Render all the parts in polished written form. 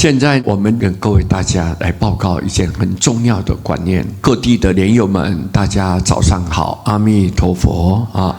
现在我们跟各位大家来报告一件很重要的观念。各地的莲友们，大家早上好，阿弥陀佛啊！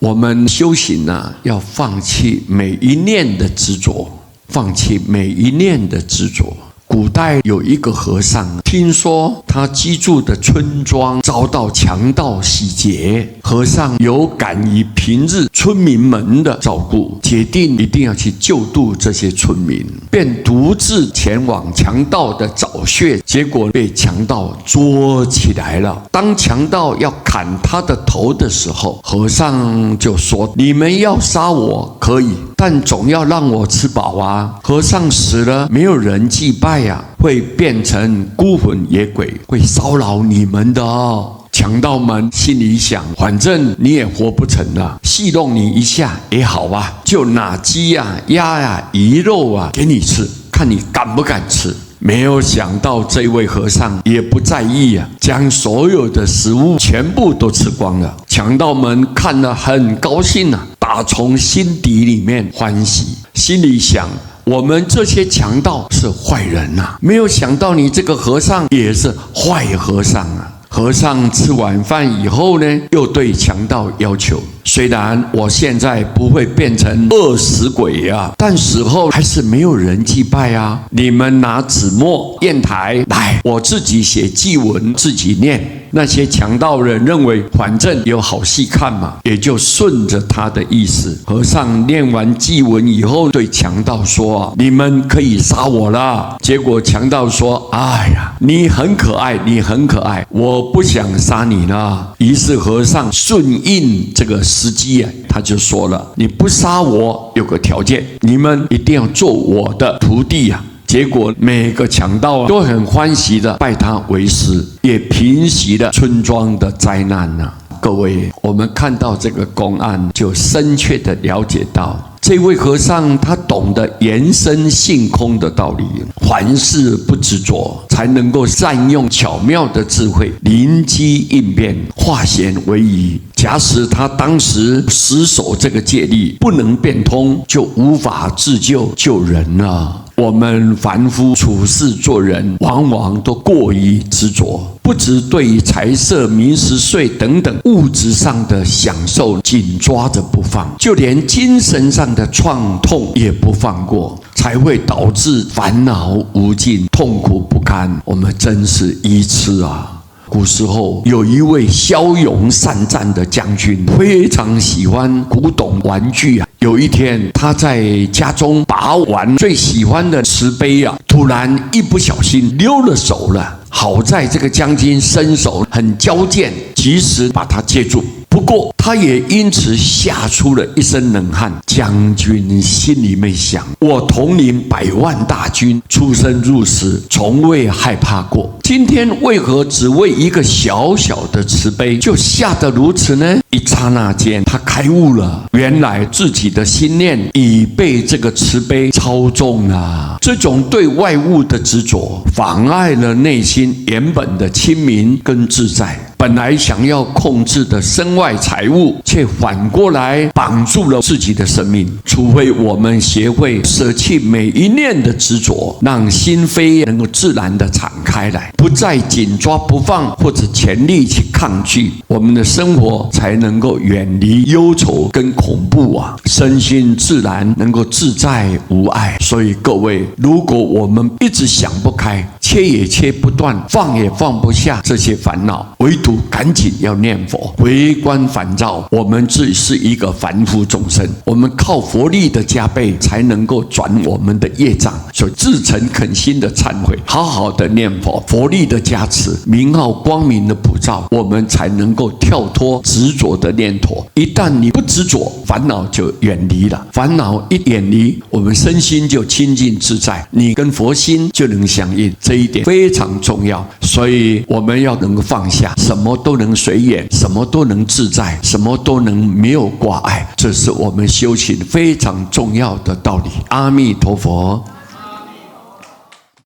我们修行啊，要放弃每一念的执着，放弃每一念的执着。古代有一个和尚，听说他居住的村庄遭到强盗洗劫，和尚有感于平日村民们的照顾，决定一定要去救度这些村民，便独自前往强盗的巢穴，结果被强盗捉起来了。当强盗要砍他的头的时候，和尚就说：“你们要杀我可以，但总要让我吃饱啊！和尚死了，没有人祭拜呀，会变成孤魂野鬼，会骚扰你们的哦。”强盗们心里想，反正你也活不成了，戏弄你一下也好啊，就拿鸡啊、鸭啊、鱼肉啊给你吃，看你敢不敢吃。没有想到这位和尚也不在意啊，将所有的食物全部都吃光了。强盗们看了很高兴啊，打从心底里面欢喜，心里想：我们这些强盗是坏人啊，没有想到你这个和尚也是坏和尚啊。和尚吃完饭以后呢，又对强盗要求：虽然我现在不会变成饿死鬼啊，但死后还是没有人祭拜啊。你们拿纸墨砚台来，我自己写祭文，自己念。那些强盗人认为反正有好戏看嘛，也就顺着他的意思。和尚念完祭文以后，对强盗说：你们可以杀我了。结果强盗说：哎呀，你很可爱，你很可爱，我不想杀你了。于是和尚顺应这个时机啊，他就说了：你不杀我有个条件，你们一定要做我的徒弟啊。结果每个强盗都很欢喜的拜他为师，也平息了村庄的灾难啊。各位，我们看到这个公案，就深切的了解到，这位和尚他懂得言生性空的道理，凡事不执着，才能够善用巧妙的智慧，灵机应变，化险为夷。假使他当时死守这个戒律，不能变通，就无法自救救人了。我们凡夫处事做人，往往都过于执着，不只对于财色名食睡等等物质上的享受紧抓着不放，就连精神上的创痛也不放过，才会导致烦恼无尽，痛苦不堪。我们真是愚痴啊！古时候有一位骁勇善战的将军，非常喜欢古董玩具啊。有一天，他在家中把玩最喜欢的瓷杯啊，突然一不小心溜了手了。好在这个将军身手很矫健，及时把他接住。不过，他也因此吓出了一身冷汗。将军心里面想：我统领100万大军，出生入死，从未害怕过。今天为何只为一个小小的瓷杯就吓得如此呢？一刹那间，他开悟了，原来自己的心念已被这个瓷杯操纵了。这种对外物的执着，妨碍了内心原本的清明跟自在。本来想要控制的身外财物，却反过来绑住了自己的生命。除非我们学会舍弃每一念的执着，让心扉能够自然的敞开来，不再紧抓不放，或者全力去抗拒，我们的生活才能够远离忧愁跟恐怖啊，身心自然能够自在无碍。所以各位，如果我们一直想不开，切也切不断，放也放不下这些烦恼，唯独赶紧要念佛，回观反照，我们只是一个凡夫众生，我们靠佛力的加倍，才能够转我们的业障。所以自诚恳心的忏悔，好好的念佛，佛力的加持，名号光明的普照，我们才能够跳脱执着的念头。一旦你不执着，烦恼就远离了。烦恼一远离，我们身心就清净自在，你跟佛心就能相应。这一点非常重要，所以我们要能够放下，什么都能随缘，什么都能自在，什么都能没有挂碍，这是我们修行非常重要的道理。阿弥陀佛。